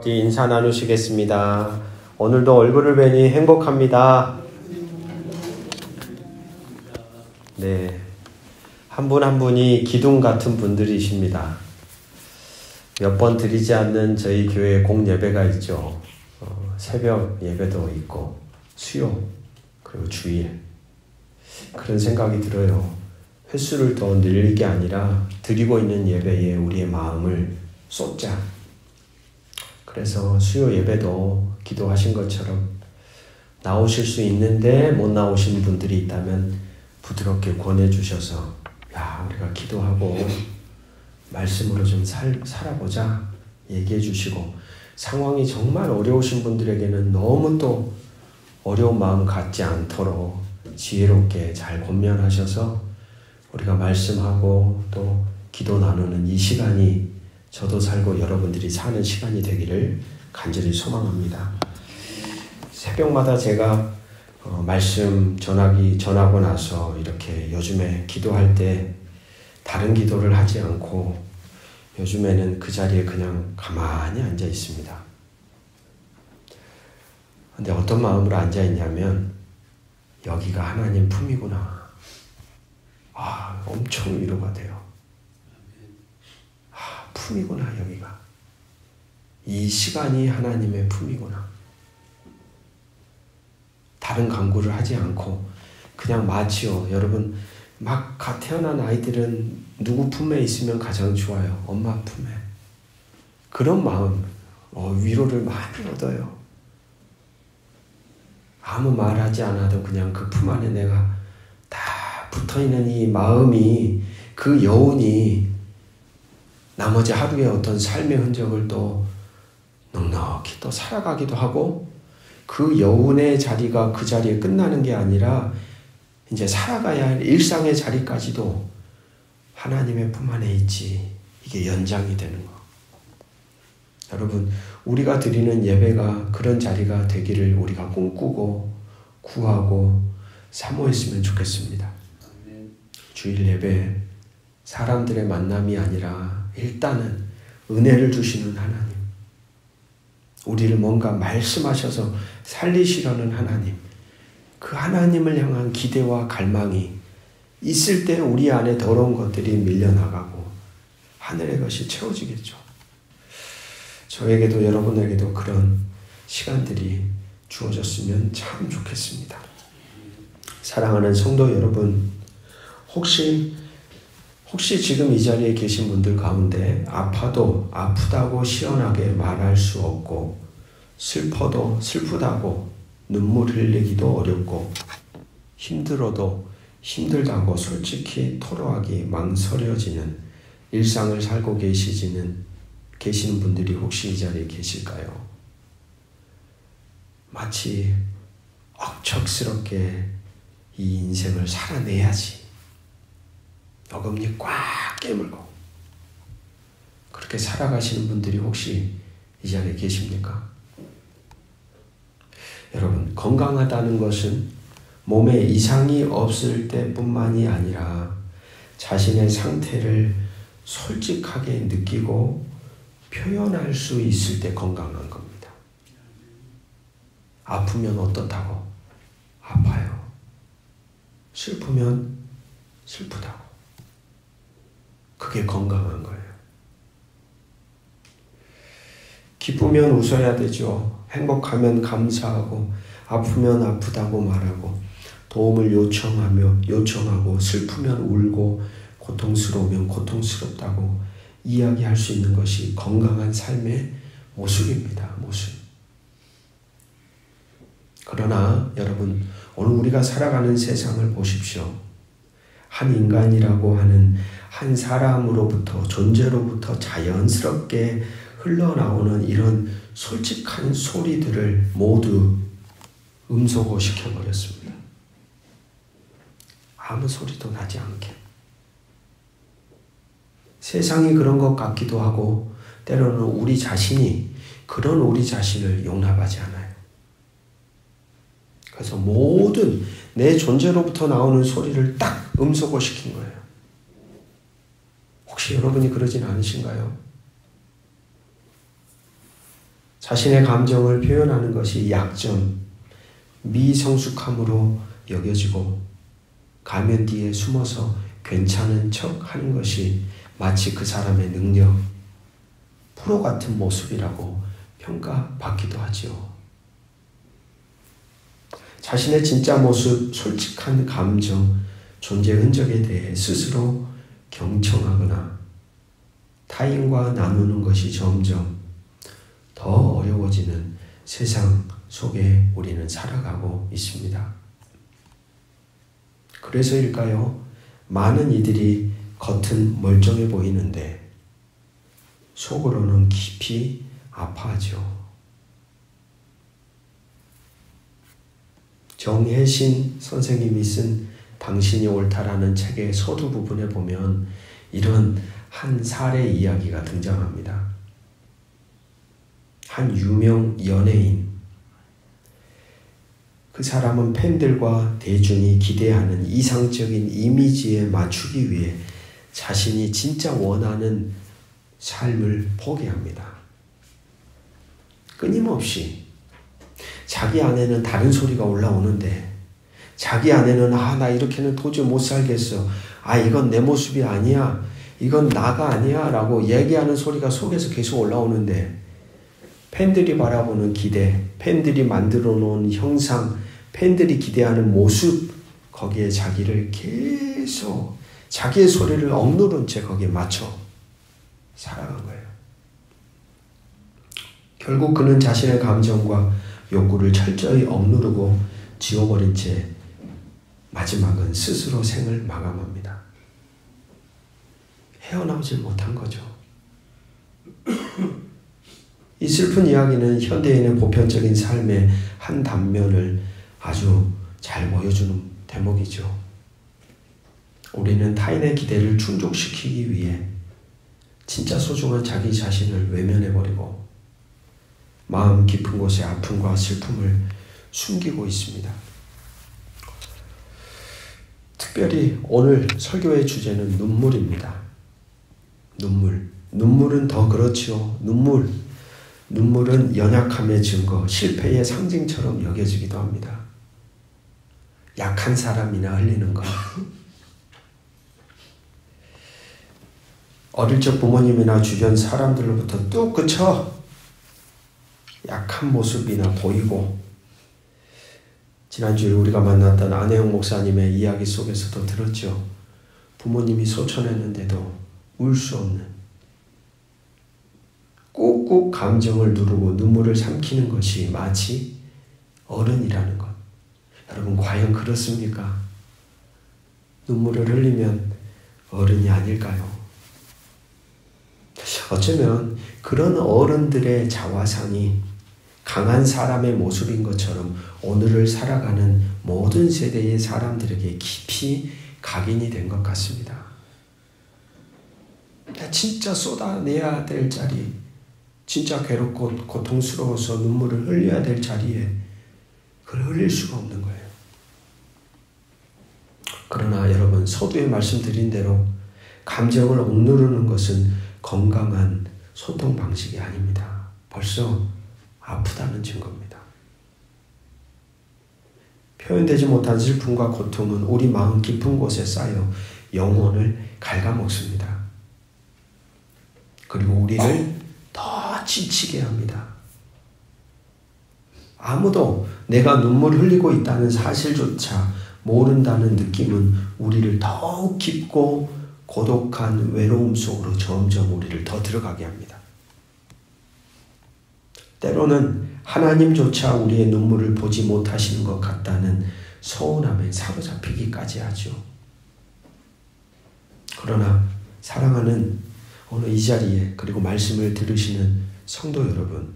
인사 나누시겠습니다. 오늘도 얼굴을 뵈니 행복합니다. 네, 한 분 한 분이 기둥 같은 분들이십니다. 몇 번 드리지 않는 저희 교회 공예배가 있죠. 새벽 예배도 있고 수요 그리고 주일. 그런 생각이 들어요. 횟수를 더 늘릴 게 아니라 드리고 있는 예배에 우리의 마음을 쏟자. 그래서 수요 예배도 기도하신 것처럼 나오실 수 있는데 못 나오신 분들이 있다면 부드럽게 권해주셔서 야, 우리가 기도하고 말씀으로 좀 살아보자 얘기해 주시고, 상황이 정말 어려우신 분들에게는 너무 또 어려운 마음 갖지 않도록 지혜롭게 잘 권면하셔서 우리가 말씀하고 또 기도 나누는 이 시간이 저도 살고 여러분들이 사는 시간이 되기를 간절히 소망합니다. 새벽마다 제가 말씀 전하고 나서 이렇게 요즘에 기도할 때 다른 기도를 하지 않고 요즘에는 그 자리에 그냥 가만히 앉아 있습니다. 근데 어떤 마음으로 앉아 있냐면 여기가 하나님 품이구나. 아, 엄청 위로가 돼요. 품이구나, 여기가. 이 시간이 하나님의 품이구나. 다른 강구를 하지 않고 그냥 마치요. 여러분, 막 태어난 아이들은 누구 품에 있으면 가장 좋아요? 엄마 품에. 그런 마음, 위로를 많이 얻어요. 아무 말하지 않아도 그냥 그 품 안에 내가 다 붙어있는 이 마음이, 그 여운이 나머지 하루의 어떤 삶의 흔적을 또 넉넉히 또 살아가기도 하고, 그 여운의 자리가 그 자리에 끝나는 게 아니라 이제 살아가야 할 일상의 자리까지도 하나님의 품 안에 있지. 이게 연장이 되는 거. 여러분, 우리가 드리는 예배가 그런 자리가 되기를 우리가 꿈꾸고 구하고 사모했으면 좋겠습니다. 주일 예배, 사람들의 만남이 아니라 일단은 은혜를 주시는 하나님, 우리를 뭔가 말씀하셔서 살리시려는 하나님, 그 하나님을 향한 기대와 갈망이 있을 때 우리 안에 더러운 것들이 밀려나가고 하늘의 것이 채워지겠죠. 저에게도 여러분에게도 그런 시간들이 주어졌으면 참 좋겠습니다. 사랑하는 성도 여러분, 혹시 지금 이 자리에 계신 분들 가운데 아프다고 시원하게 말할 수 없고, 슬퍼도 슬프다고 눈물 흘리기도 어렵고, 힘들어도 힘들다고 솔직히 토로하기 망설여지는 일상을 살고 계시는 분들이 혹시 이 자리에 계실까요? 마치 억척스럽게 이 인생을 살아내야지, 어금니 꽉 깨물고 그렇게 살아가시는 분들이 혹시 이 자리에 계십니까? 여러분, 건강하다는 것은 몸에 이상이 없을 때뿐만이 아니라 자신의 상태를 솔직하게 느끼고 표현할 수 있을 때 건강한 겁니다. 아프면 어떻다고? 아파요. 슬프면 슬프다고. 그게 건강한 거예요. 기쁘면 웃어야 되죠. 행복하면 감사하고, 아프면 아프다고 말하고, 도움을 요청하고, 슬프면 울고, 고통스러우면 고통스럽다고 이야기할 수 있는 것이 건강한 삶의 모습입니다. 모습. 그러나 여러분, 오늘 우리가 살아가는 세상을 보십시오. 한 인간이라고 하는 한 사람으로부터, 존재로부터 자연스럽게 흘러나오는 이런 솔직한 소리들을 모두 음소거 시켜버렸습니다. 아무 소리도 나지 않게. 세상이 그런 것 같기도 하고, 때로는 우리 자신이 그런 우리 자신을 용납하지 않아요. 그래서 모든 내 존재로부터 나오는 소리를 딱 음소거 시킨 거예요. 혹시 여러분이 그러진 않으신가요? 자신의 감정을 표현하는 것이 약점, 미성숙함으로 여겨지고 가면 뒤에 숨어서 괜찮은 척 하는 것이 마치 그 사람의 능력, 프로 같은 모습이라고 평가받기도 하지요. 자신의 진짜 모습, 솔직한 감정, 존재 흔적에 대해 스스로 경청하거나 타인과 나누는 것이 점점 더 어려워지는 세상 속에 우리는 살아가고 있습니다. 그래서일까요? 많은 이들이 겉은 멀쩡해 보이는데 속으로는 깊이 아파하죠. 정혜신 선생님이 쓴 당신이 옳다라는 책의 서두 부분에 보면 이런 한 사례 이야기가 등장합니다. 한 유명 연예인, 그 사람은 팬들과 대중이 기대하는 이상적인 이미지에 맞추기 위해 자신이 진짜 원하는 삶을 포기합니다. 끊임없이 자기 안에는 다른 소리가 올라오는데 자기 안에는 나 이렇게는 도저히 못 살겠어. 이건 내 모습이 아니야. 이건 나가 아니야 라고 얘기하는 소리가 속에서 계속 올라오는데 팬들이 바라보는 기대, 팬들이 만들어 놓은 형상, 팬들이 기대하는 모습, 거기에 자기를 계속 자기의 소리를 억누른 채 거기에 맞춰 살아간 거예요. 결국 그는 자신의 감정과 욕구를 철저히 억누르고 지워버린 채 마지막은 스스로 생을 마감합니다. 헤어나오질 못한 거죠. 이 슬픈 이야기는 현대인의 보편적인 삶의 한 단면을 아주 잘 보여주는 대목이죠. 우리는 타인의 기대를 충족시키기 위해 진짜 소중한 자기 자신을 외면해버리고 마음 깊은 곳에 아픔과 슬픔을 숨기고 있습니다. 특별히 오늘 설교의 주제는 눈물입니다. 눈물은 더 그렇지요. 눈물은 연약함의 증거, 실패의 상징처럼 여겨지기도 합니다. 약한 사람이나 흘리는 것. 어릴 적 부모님이나 주변 사람들로부터 뚝 그쳐 약한 모습이나 보이고, 지난주에 우리가 만났던 안혜영 목사님의 이야기 속에서도 들었죠. 부모님이 소천했는데도 울 수 없는, 꾹꾹 감정을 누르고 눈물을 삼키는 것이 마치 어른이라는 것. 여러분, 과연 그렇습니까? 눈물을 흘리면 어른이 아닐까요? 어쩌면 그런 어른들의 자화상이 강한 사람의 모습인 것처럼 오늘을 살아가는 모든 세대의 사람들에게 깊이 각인이 된 것 같습니다. 진짜 쏟아내야 될 자리, 진짜 괴롭고 고통스러워서 눈물을 흘려야 될 자리에 그걸 흘릴 수가 없는 거예요. 그러나 여러분, 서두에 말씀드린 대로 감정을 억누르는 것은 건강한 소통 방식이 아닙니다. 벌써 아프다는 증거입니다. 표현되지 못한 슬픔과 고통은 우리 마음 깊은 곳에 쌓여 영혼을 갉아먹습니다. 그리고 우리를 더 지치게 합니다. 아무도 내가 눈물 흘리고 있다는 사실조차 모른다는 느낌은 우리를 더욱 깊고 고독한 외로움 속으로 점점 우리를 더 들어가게 합니다. 때로는 하나님조차 우리의 눈물을 보지 못하시는 것 같다는 서운함에 사로잡히기까지 하죠. 그러나 사랑하는 오늘 이 자리에, 그리고 말씀을 들으시는 성도 여러분,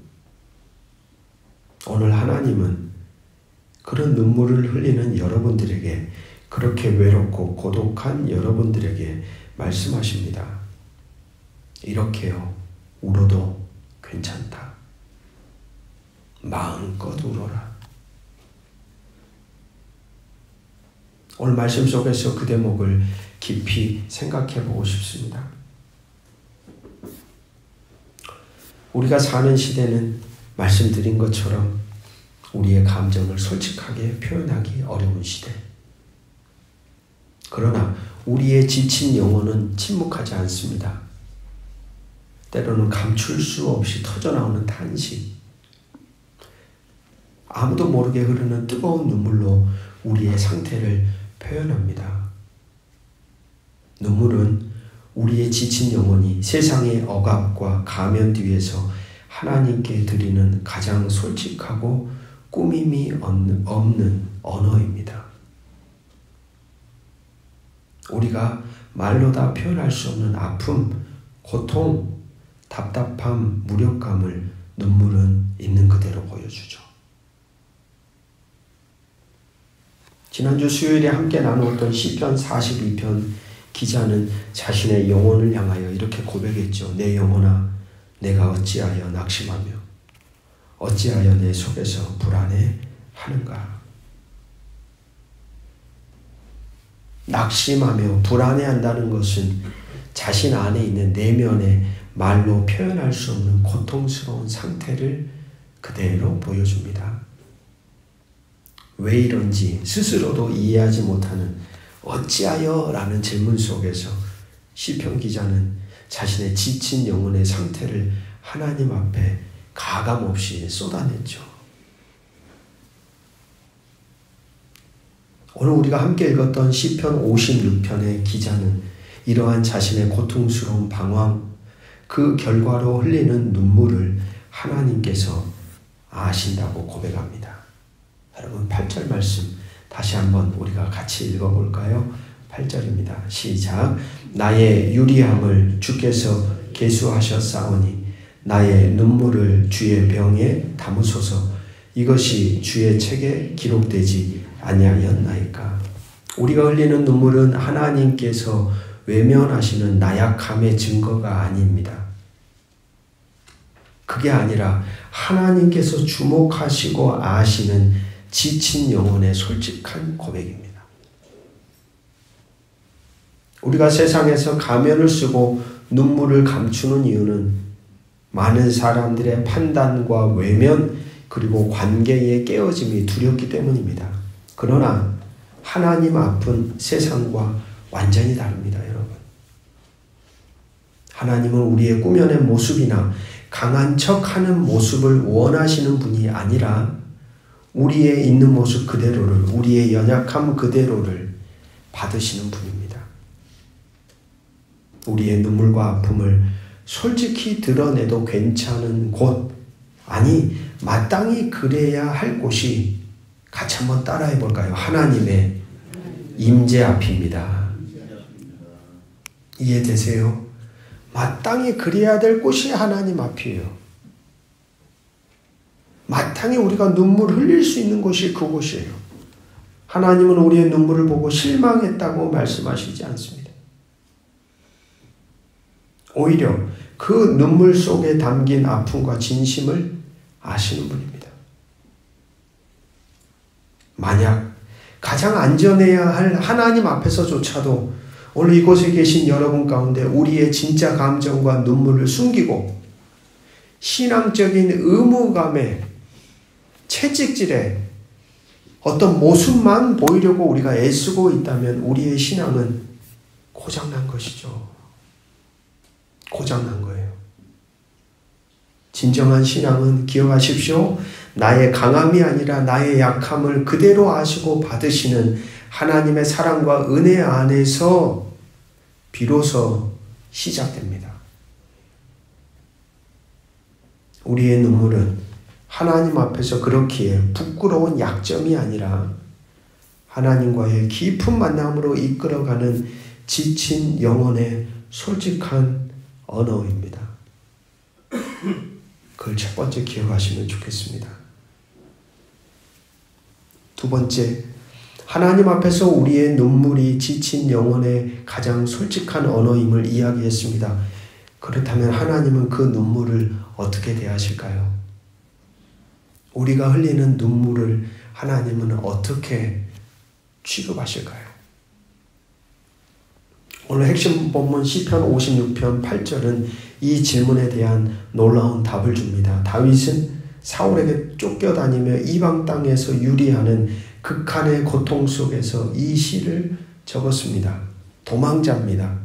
오늘 하나님은 그런 눈물을 흘리는 여러분들에게, 그렇게 외롭고 고독한 여러분들에게 말씀하십니다. 이렇게요, 울어도 괜찮다. 마음껏 울어라. 오늘 말씀 속에서 그 대목을 깊이 생각해 보고 싶습니다. 우리가 사는 시대는 말씀드린 것처럼 우리의 감정을 솔직하게 표현하기 어려운 시대. 그러나 우리의 지친 영혼은 침묵하지 않습니다. 때로는 감출 수 없이 터져나오는 탄식, 아무도 모르게 흐르는 뜨거운 눈물로 우리의 상태를 표현합니다. 눈물은 우리의 지친 영혼이 세상의 억압과 가면 뒤에서 하나님께 드리는 가장 솔직하고 꾸밈이 없는 언어입니다. 우리가 말로 다 표현할 수 없는 아픔, 고통, 답답함, 무력감을 눈물은 있는 그대로 보여주죠. 지난주 수요일에 함께 나누었던 시편 42편 기자는 자신의 영혼을 향하여 이렇게 고백했죠. 내 영혼아, 내가 어찌하여 낙심하며 어찌하여 내 속에서 불안해하는가. 낙심하며 불안해한다는 것은 자신 안에 있는 내면의 말로 표현할 수 없는 고통스러운 상태를 그대로 보여줍니다. 왜 이런지 스스로도 이해하지 못하는 어찌하여 라는 질문 속에서 시편 기자는 자신의 지친 영혼의 상태를 하나님 앞에 가감없이 쏟아냈죠. 오늘 우리가 함께 읽었던 시편 56편의 기자는 이러한 자신의 고통스러운 방황, 그 결과로 흘리는 눈물을 하나님께서 아신다고 고백합니다. 여러분 8절 말씀 다시 한번 우리가 같이 읽어볼까요? 8절입니다. 시작. 나의 유리함을 주께서 계수하셨사오니 나의 눈물을 주의 병에 담으소서. 이것이 주의 책에 기록되지 아니하였나이까. 우리가 흘리는 눈물은 하나님께서 외면하시는 나약함의 증거가 아닙니다. 그게 아니라 하나님께서 주목하시고 아시는 지친 영혼의 솔직한 고백입니다. 우리가 세상에서 가면을 쓰고 눈물을 감추는 이유는 많은 사람들의 판단과 외면 그리고 관계의 깨어짐이 두렵기 때문입니다. 그러나 하나님 앞은 세상과 완전히 다릅니다, 여러분. 하나님은 우리의 꾸며낸 모습이나 강한 척하는 모습을 원하시는 분이 아니라 우리의 있는 모습 그대로를, 우리의 연약함 그대로를 받으시는 분입니다. 우리의 눈물과 아픔을 솔직히 드러내도 괜찮은 곳, 아니 마땅히 그래야 할 곳이 같이 한번 따라해 볼까요? 하나님의 임재 앞입니다. 이해되세요? 마땅히 그래야 될 곳이 하나님 앞이에요. 마땅히 우리가 눈물을 흘릴 수 있는 곳이 그곳이에요. 하나님은 우리의 눈물을 보고 실망했다고 말씀하시지 않습니다. 오히려 그 눈물 속에 담긴 아픔과 진심을 아시는 분입니다. 만약 가장 안전해야 할 하나님 앞에서조차도 오늘 이곳에 계신 여러분 가운데 우리의 진짜 감정과 눈물을 숨기고 신앙적인 의무감에 채찍질에 어떤 모습만 보이려고 우리가 애쓰고 있다면 우리의 신앙은 고장난 것이죠. 고장난 거예요. 진정한 신앙은 기억하십시오. 나의 강함이 아니라 나의 약함을 그대로 아시고 받으시는 하나님의 사랑과 은혜 안에서 비로소 시작됩니다. 우리의 눈물은 하나님 앞에서 그렇기에 부끄러운 약점이 아니라 하나님과의 깊은 만남으로 이끌어가는 지친 영혼의 솔직한 언어입니다. 그걸 첫 번째 기억하시면 좋겠습니다. 두 번째, 하나님 앞에서 우리의 눈물이 지친 영혼의 가장 솔직한 언어임을 이야기했습니다. 그렇다면 하나님은 그 눈물을 어떻게 대하실까요? 우리가 흘리는 눈물을 하나님은 어떻게 취급하실까요? 오늘 핵심 본문 시편 56편 8절은 이 질문에 대한 놀라운 답을 줍니다. 다윗은 사울에게 쫓겨다니며 이방 땅에서 유리하는 극한의 고통 속에서 이 시를 적었습니다. 도망자입니다.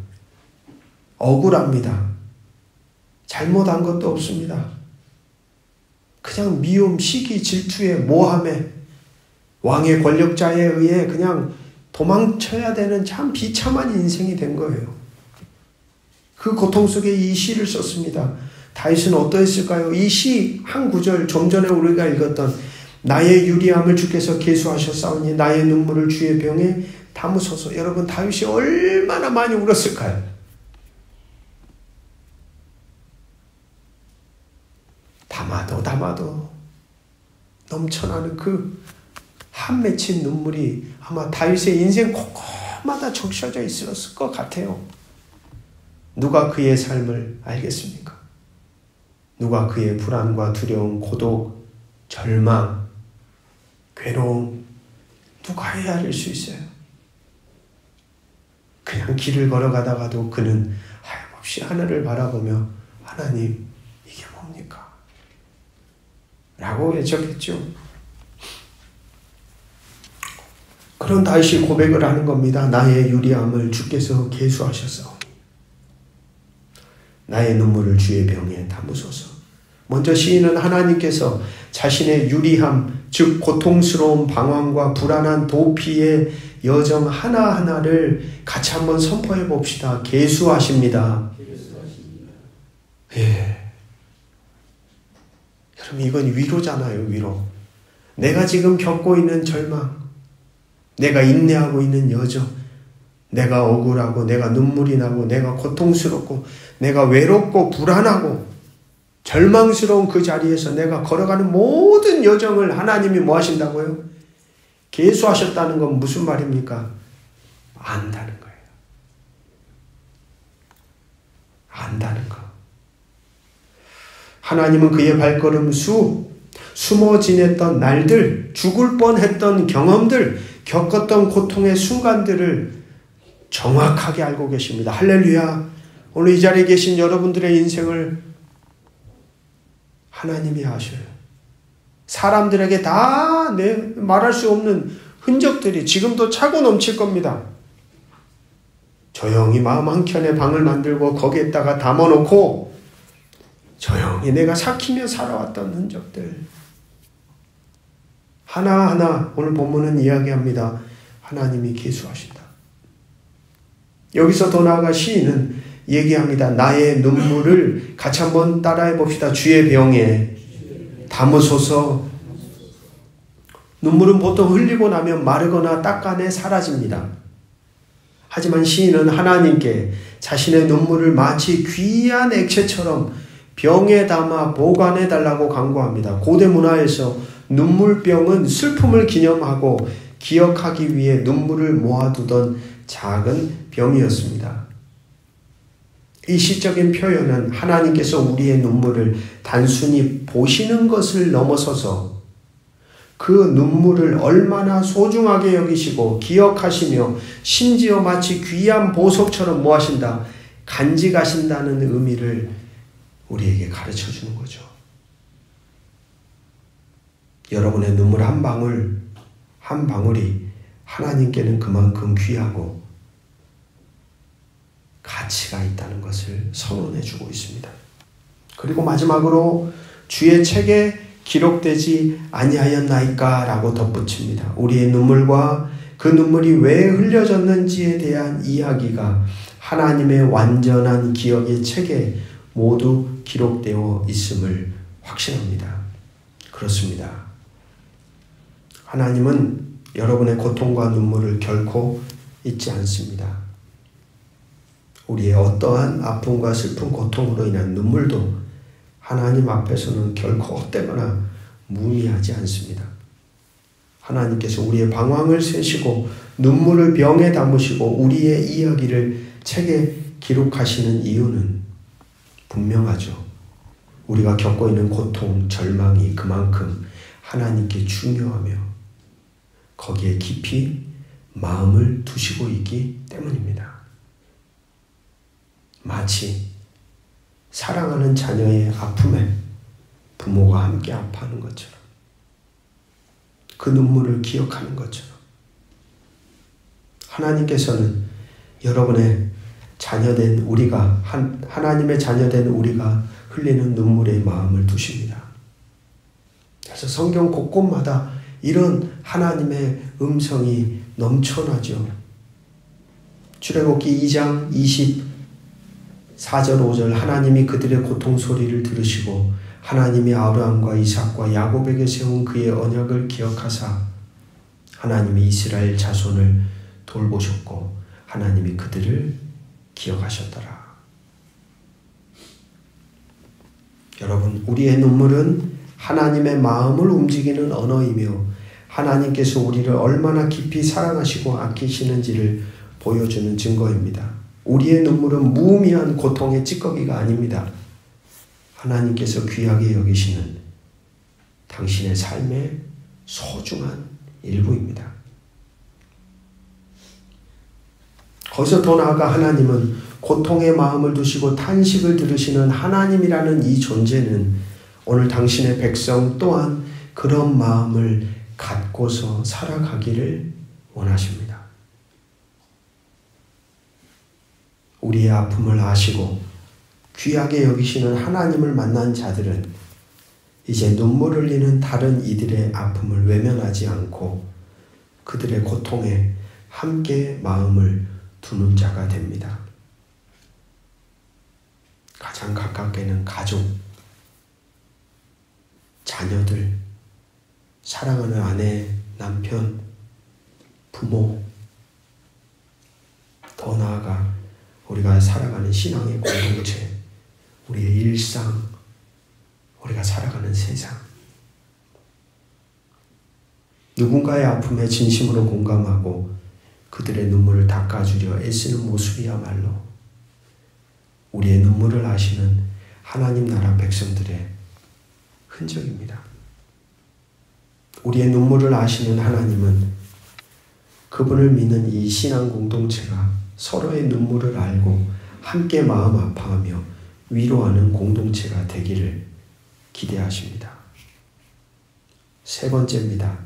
억울합니다. 잘못한 것도 없습니다. 그냥 미움, 시기, 질투에 모함에 왕의 권력자에 의해 그냥 도망쳐야 되는 참 비참한 인생이 된 거예요. 그 고통 속에 이 시를 썼습니다. 다윗은 어떠했을까요? 이 시 한 구절, 좀 전에 우리가 읽었던 나의 유리함을 주께서 계수하셨사오니 나의 눈물을 주의 병에 담으소서. 여러분, 다윗이 얼마나 많이 울었을까요? 담아도 넘쳐나는 그 한 맺힌 눈물이 아마 다윗의 인생 곳곳마다 적셔져 있었을 것 같아요. 누가 그의 삶을 알겠습니까? 누가 그의 불안과 두려움, 고독, 절망, 괴로움 누가 헤아릴 수 있어요? 그냥 길을 걸어가다가도 그는 하염없이 하늘을 바라보며 하나님 이게 뭡니까? 라고 외쳤겠죠. 그런 다윗이 고백을 하는 겁니다. 나의 유리함을 주께서 계수하셨사오니 나의 눈물을 주의 병에 담으소서. 먼저 시인은 하나님께서 자신의 유리함, 즉 고통스러운 방황과 불안한 도피의 여정 하나하나를 같이 한번 선포해 봅시다. 계수하십니다. 예. 여러분, 이건 위로잖아요. 위로. 내가 지금 겪고 있는 절망, 내가 인내하고 있는 여정, 내가 억울하고 내가 눈물이 나고 내가 고통스럽고 내가 외롭고 불안하고 절망스러운 그 자리에서 내가 걸어가는 모든 여정을 하나님이 뭐 하신다고요? 계수하셨다는 건 무슨 말입니까? 안다는 거예요. 안다는 거. 하나님은 그의 발걸음 숨어 지냈던 날들, 죽을 뻔했던 경험들, 겪었던 고통의 순간들을 정확하게 알고 계십니다. 할렐루야. 오늘 이 자리에 계신 여러분들의 인생을 하나님이 아셔요. 사람들에게 다 말할 수 없는 흔적들이 지금도 차고 넘칠 겁니다. 조용히 마음 한켠에 방을 만들고 거기에다가 담아놓고 조용히 내가 삭히며 살아왔던 흔적들 하나하나 오늘 본문은 이야기합니다. 하나님이 계수하신다. 여기서 더 나아가 시인은 얘기합니다. 나의 눈물을 같이 한번 따라해 봅시다. 주의 병에 담으소서. 눈물은 보통 흘리고 나면 마르거나 닦아내 사라집니다. 하지만 시인은 하나님께 자신의 눈물을 마치 귀한 액체처럼 병에 담아 보관해 달라고 간구합니다. 고대 문화에서 눈물병은 슬픔을 기념하고 기억하기 위해 눈물을 모아두던 작은 병이었습니다. 이 시적인 표현은 하나님께서 우리의 눈물을 단순히 보시는 것을 넘어서서 그 눈물을 얼마나 소중하게 여기시고 기억하시며 심지어 마치 귀한 보석처럼 뭐 하신다? 간직하신다는 의미를 우리에게 가르쳐 주는 거죠. 여러분의 눈물 한 방울 한 방울이 하나님께는 그만큼 귀하고 가치가 있다는 것을 선언해 주고 있습니다. 그리고 마지막으로 주의 책에 기록되지 아니하였나이까 라고 덧붙입니다. 우리의 눈물과 그 눈물이 왜 흘려졌는지에 대한 이야기가 하나님의 완전한 기억의 책에 모두 기록되어 있음을 확신합니다. 그렇습니다. 하나님은 여러분의 고통과 눈물을 결코 잊지 않습니다. 우리의 어떠한 아픔과 슬픈 고통으로 인한 눈물도 하나님 앞에서는 결코 헛되거나 무의미하지 않습니다. 하나님께서 우리의 방황을 세시고 눈물을 병에 담으시고 우리의 이야기를 책에 기록하시는 이유는 분명하죠. 우리가 겪고 있는 고통, 절망이 그만큼 하나님께 중요하며 거기에 깊이 마음을 두시고 있기 때문입니다. 마치 사랑하는 자녀의 아픔에 부모가 함께 아파하는 것처럼, 그 눈물을 기억하는 것처럼 하나님께서는 여러분의 자녀된 우리가, 하나님의 자녀된 우리가 흘리는 눈물의 마음을 두십니다. 그래서 성경 곳곳마다 이런 하나님의 음성이 넘쳐나죠. 출애굽기 2장 24절 5절 하나님이 그들의 고통 소리를 들으시고 하나님이 아브라함과 이삭과 야곱에게 세운 그의 언약을 기억하사 하나님이 이스라엘 자손을 돌보셨고 하나님이 그들을 기억하셨더라. 여러분, 우리의 눈물은 하나님의 마음을 움직이는 언어이며 하나님께서 우리를 얼마나 깊이 사랑하시고 아끼시는지를 보여주는 증거입니다. 우리의 눈물은 무의미한 고통의 찌꺼기가 아닙니다. 하나님께서 귀하게 여기시는 당신의 삶의 소중한 일부입니다. 거기서 더 나아가 하나님은 고통의 마음을 두시고 탄식을 들으시는 하나님이라는 이 존재는 오늘 당신의 백성 또한 그런 마음을 갖고서 살아가기를 원하십니다. 우리의 아픔을 아시고 귀하게 여기시는 하나님을 만난 자들은 이제 눈물 흘리는 다른 이들의 아픔을 외면하지 않고 그들의 고통에 함께 마음을 두는 자가 됩니다. 가장 가깝게는 가족, 자녀들, 사랑하는 아내, 남편, 부모, 더 나아가 우리가 살아가는 신앙의 공동체, 우리의 일상, 우리가 살아가는 세상. 누군가의 아픔에 진심으로 공감하고 그들의 눈물을 닦아주려 애쓰는 모습이야말로 우리의 눈물을 아시는 하나님 나라 백성들의 흔적입니다. 우리의 눈물을 아시는 하나님은 그분을 믿는 이 신앙 공동체가 서로의 눈물을 알고 함께 마음 아파하며 위로하는 공동체가 되기를 기대하십니다. 세 번째입니다.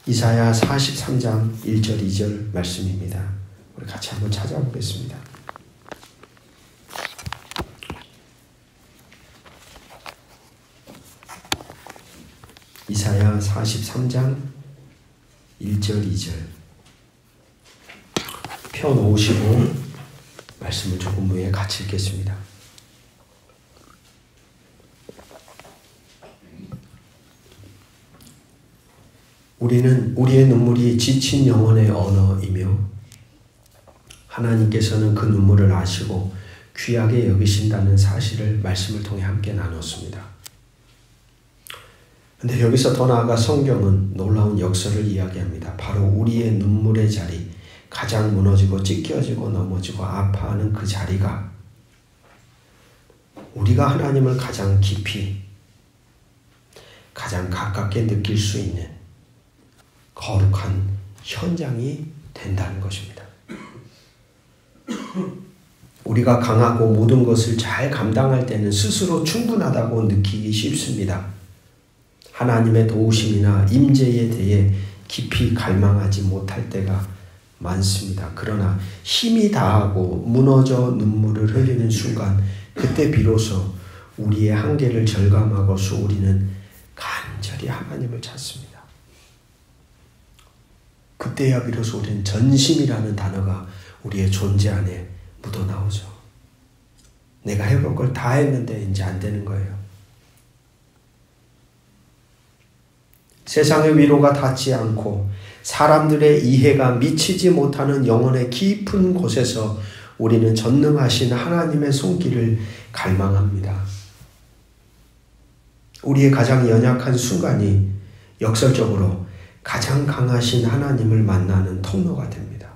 이사야 43장 1절 2절 말씀입니다. 우리 같이 한번 찾아보겠습니다. 이사야 43장 1절 2절 펴놓으시고 말씀을 조금 후에 같이 읽겠습니다. 우리는 우리의 눈물이 지친 영혼의 언어이며 하나님께서는 그 눈물을 아시고 귀하게 여기신다는 사실을 말씀을 통해 함께 나눴습니다. 근데 여기서 더 나아가 성경은 놀라운 역사를 이야기합니다. 바로 우리의 눈물의 자리, 가장 무너지고 찢겨지고 넘어지고 아파하는 그 자리가 우리가 하나님을 가장 깊이, 가장 가깝게 느낄 수 있는 거룩한 현장이 된다는 것입니다. 우리가 강하고 모든 것을 잘 감당할 때는 스스로 충분하다고 느끼기 쉽습니다. 하나님의 도우심이나 임재에 대해 깊이 갈망하지 못할 때가 많습니다. 그러나 힘이 다하고 무너져 눈물을 흘리는 순간 그때 비로소 우리의 한계를 절감하고서 우리는 간절히 하나님을 찾습니다. 그때야 비로소 우리는 전심이라는 단어가 우리의 존재 안에 묻어나오죠. 내가 해볼 걸 다 했는데 이제 안 되는 거예요. 세상의 위로가 닿지 않고 사람들의 이해가 미치지 못하는 영혼의 깊은 곳에서 우리는 전능하신 하나님의 손길을 갈망합니다. 우리의 가장 연약한 순간이 역설적으로 가장 강하신 하나님을 만나는 통로가 됩니다.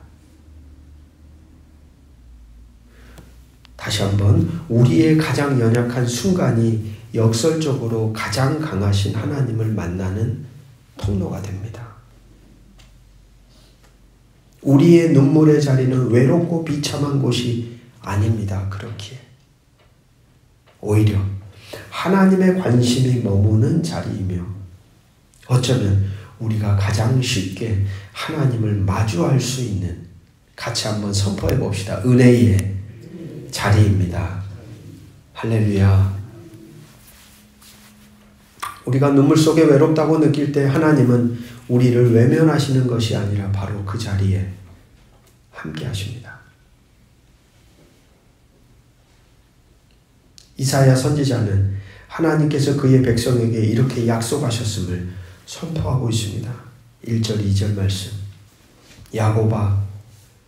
다시 한번, 우리의 가장 연약한 순간이 역설적으로 가장 강하신 하나님을 만나는 통로가 됩니다. 우리의 눈물의 자리는 외롭고 비참한 곳이 아닙니다. 그렇기에 오히려 하나님의 관심이 머무는 자리이며 어쩌면 우리가 가장 쉽게 하나님을 마주할 수 있는, 같이 한번 선포해 봅시다, 은혜의 자리입니다. 할렐루야. 우리가 눈물 속에 외롭다고 느낄 때 하나님은 우리를 외면하시는 것이 아니라 바로 그 자리에 함께 하십니다. 이사야 선지자는 하나님께서 그의 백성에게 이렇게 약속하셨음을 선포하고 있습니다. 1절 2절 말씀. 야곱아,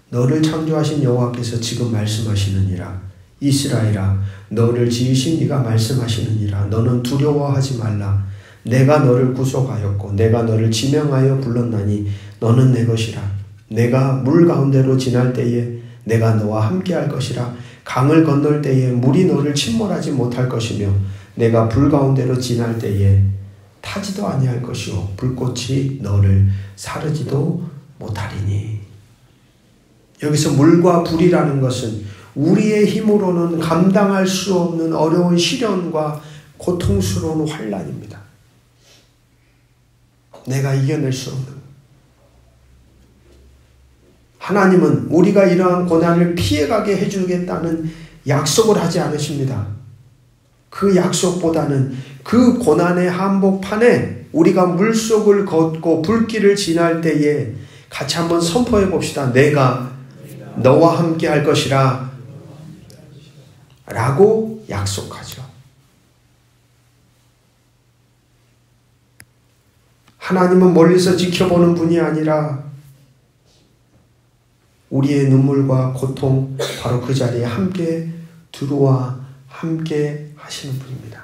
너를 창조하신 여호와께서 지금 말씀하시느니라. 이스라엘아, 너를 지으신 이가 말씀하시느니라. 너는 두려워하지 말라. 내가 너를 구속하였고 내가 너를 지명하여 불렀나니 너는 내 것이라. 내가 물 가운데로 지날 때에 내가 너와 함께할 것이라. 강을 건널 때에 물이 너를 침몰하지 못할 것이며 내가 불 가운데로 지날 때에 타지도 아니할 것이요 불꽃이 너를 사르지도 못하리니. 여기서 물과 불이라는 것은 우리의 힘으로는 감당할 수 없는 어려운 시련과 고통스러운 환난입니다. 내가 이겨낼 수 없는. 하나님은 우리가 이러한 고난을 피해가게 해주겠다는 약속을 하지 않으십니다. 그 약속보다는 그 고난의 한복판에 우리가 물속을 걷고 불길을 지날 때에 같이 한번 선포해 봅시다. 내가 너와 함께 할 것이라 라고 약속하죠. 하나님은 멀리서 지켜보는 분이 아니라 우리의 눈물과 고통, 바로 그 자리에 함께 들어와 함께 하시는 분입니다.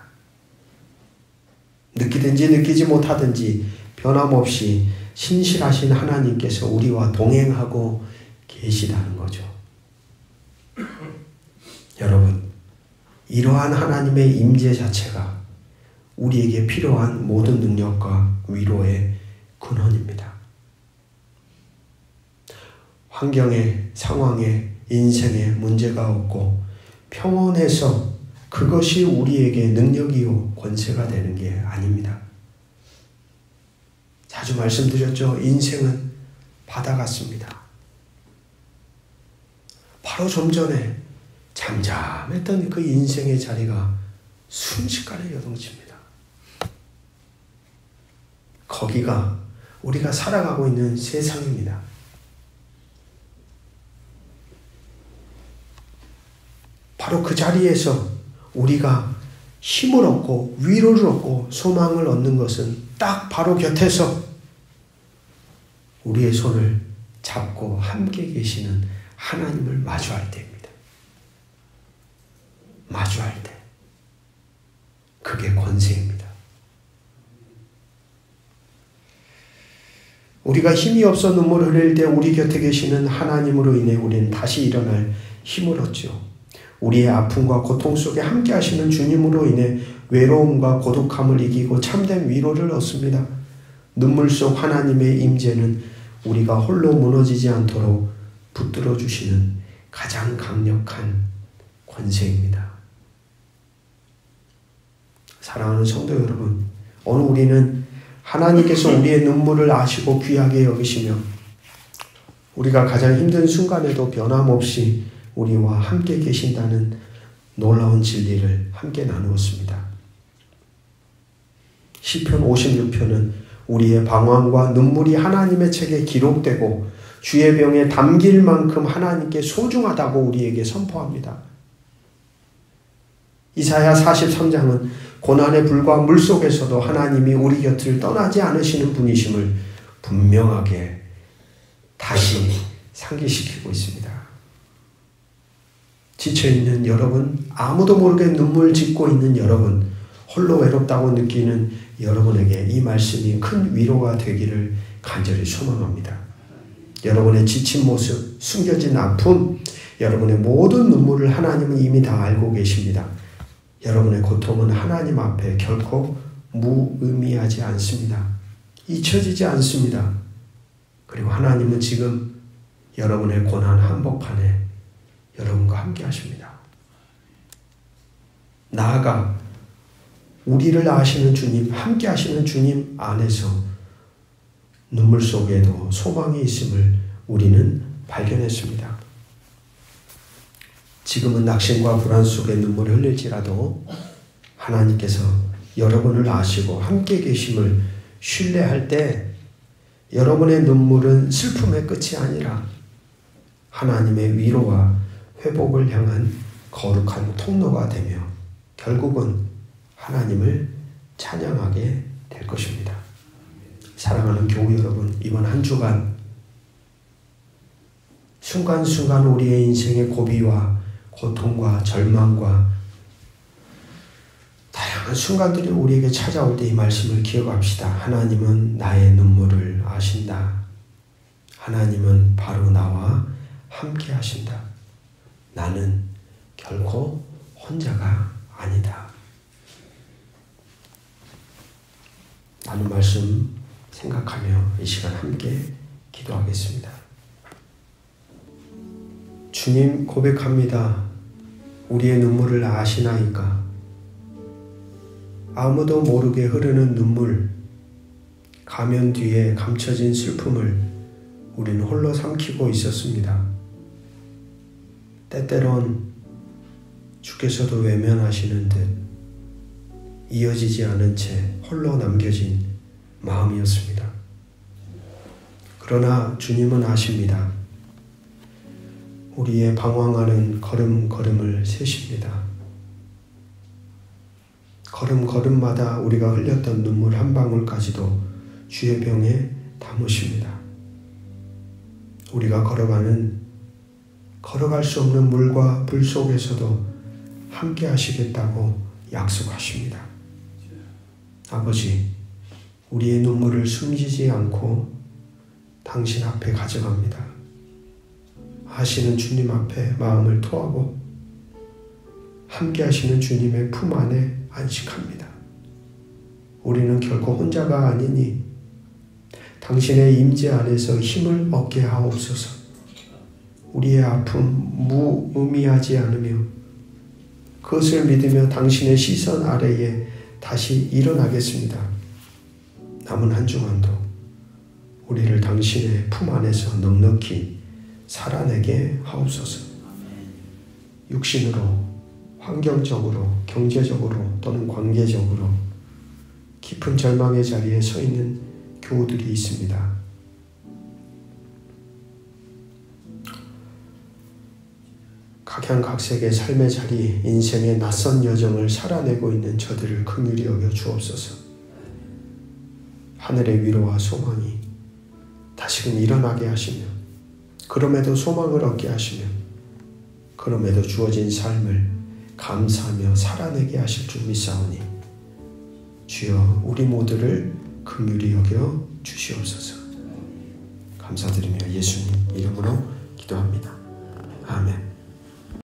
느끼든지 느끼지 못하든지 변함없이 신실하신 하나님께서 우리와 동행하고 계시다는 거죠. 여러분, 이러한 하나님의 임재 자체가 우리에게 필요한 모든 능력과 위로의 근원입니다. 환경에, 상황에, 인생에 문제가 없고 평온해서 그것이 우리에게 능력이요 권세가 되는 게 아닙니다. 자주 말씀드렸죠. 인생은 바다 같습니다. 바로 좀 전에 잠잠했던 그 인생의 자리가 순식간에 요동칩니다. 거기가 우리가 살아가고 있는 세상입니다. 바로 그 자리에서 우리가 힘을 얻고 위로를 얻고 소망을 얻는 것은 딱 바로 곁에서 우리의 손을 잡고 함께 계시는 하나님을 마주할 때입니다. 마주할 때. 그게 권세입니다. 우리가 힘이 없어 눈물을 흘릴 때 우리 곁에 계시는 하나님으로 인해 우리는 다시 일어날 힘을 얻죠. 우리의 아픔과 고통 속에 함께 하시는 주님으로 인해 외로움과 고독함을 이기고 참된 위로를 얻습니다. 눈물 속 하나님의 임재는 우리가 홀로 무너지지 않도록 붙들어 주시는 가장 강력한 권세입니다. 사랑하는 성도 여러분, 오늘 우리는 하나님께서 우리의 눈물을 아시고 귀하게 여기시며 우리가 가장 힘든 순간에도 변함없이 우리와 함께 계신다는 놀라운 진리를 함께 나누었습니다. 시편 56편은 우리의 방황과 눈물이 하나님의 책에 기록되고 주의 병에 담길 만큼 하나님께 소중하다고 우리에게 선포합니다. 이사야 43장은 고난의 불과 물속에서도 하나님이 우리 곁을 떠나지 않으시는 분이심을 분명하게 다시 상기시키고 있습니다. 지쳐있는 여러분, 아무도 모르게 눈물 짓고 있는 여러분, 홀로 외롭다고 느끼는 여러분에게 이 말씀이 큰 위로가 되기를 간절히 소망합니다. 여러분의 지친 모습, 숨겨진 아픔, 여러분의 모든 눈물을 하나님은 이미 다 알고 계십니다. 여러분의 고통은 하나님 앞에 결코 무의미하지 않습니다. 잊혀지지 않습니다. 그리고 하나님은 지금 여러분의 고난 한복판에 여러분과 함께 하십니다. 나아가 우리를 아시는 주님, 함께 하시는 주님 안에서 눈물 속에도 소망이 있음을 우리는 발견했습니다. 지금은 낙심과 불안 속에 눈물을 흘릴지라도 하나님께서 여러분을 아시고 함께 계심을 신뢰할 때 여러분의 눈물은 슬픔의 끝이 아니라 하나님의 위로와 회복을 향한 거룩한 통로가 되며 결국은 하나님을 찬양하게 될 것입니다. 사랑하는 교우 여러분, 이번 한 주간 순간순간 우리의 인생의 고비와 고통과 절망과 다양한 순간들이 우리에게 찾아올 때 이 말씀을 기억합시다. 하나님은 나의 눈물을 아신다. 하나님은 바로 나와 함께 하신다. 나는 결코 혼자가 아니다. 라는 말씀 생각하며 이 시간 함께 기도하겠습니다. 주님, 고백합니다. 우리의 눈물을 아시나이까? 아무도 모르게 흐르는 눈물, 가면 뒤에 감춰진 슬픔을 우리는 홀로 삼키고 있었습니다. 때때론 주께서도 외면하시는 듯 이어지지 않은 채 홀로 남겨진 마음이었습니다. 그러나 주님은 아십니다. 우리의 방황하는 걸음걸음을 세십니다. 걸음걸음마다 우리가 흘렸던 눈물 한 방울까지도 주의 병에 담으십니다. 우리가 걸어갈 수 없는 물과 불 속에서도 함께 하시겠다고 약속하십니다. 아버지, 우리의 눈물을 숨기지 않고 당신 앞에 가져갑니다. 아시는 주님 앞에 마음을 토하고 함께 하시는 주님의 품 안에 안식합니다. 우리는 결코 혼자가 아니니 당신의 임재 안에서 힘을 얻게 하옵소서. 우리의 아픔 무의미하지 않으며 그것을 믿으며 당신의 시선 아래에 다시 일어나겠습니다. 남은 한 주간도 우리를 당신의 품 안에서 넉넉히 살아내게 하옵소서. 육신으로, 환경적으로, 경제적으로 또는 관계적으로 깊은 절망의 자리에 서 있는 교우들이 있습니다. 각양각색의 삶의 자리, 인생의 낯선 여정을 살아내고 있는 저들을 긍휼히 여겨 주옵소서. 하늘의 위로와 소망이 다시금 일어나게 하시며 그럼에도 소망을 얻게 하시며 그럼에도 주어진 삶을 감사하며 살아내게 하실 줄 믿사오니 주여 우리 모두를 긍휼히 여겨 주시옵소서. 감사드리며 예수님 이름으로 기도합니다. 아멘.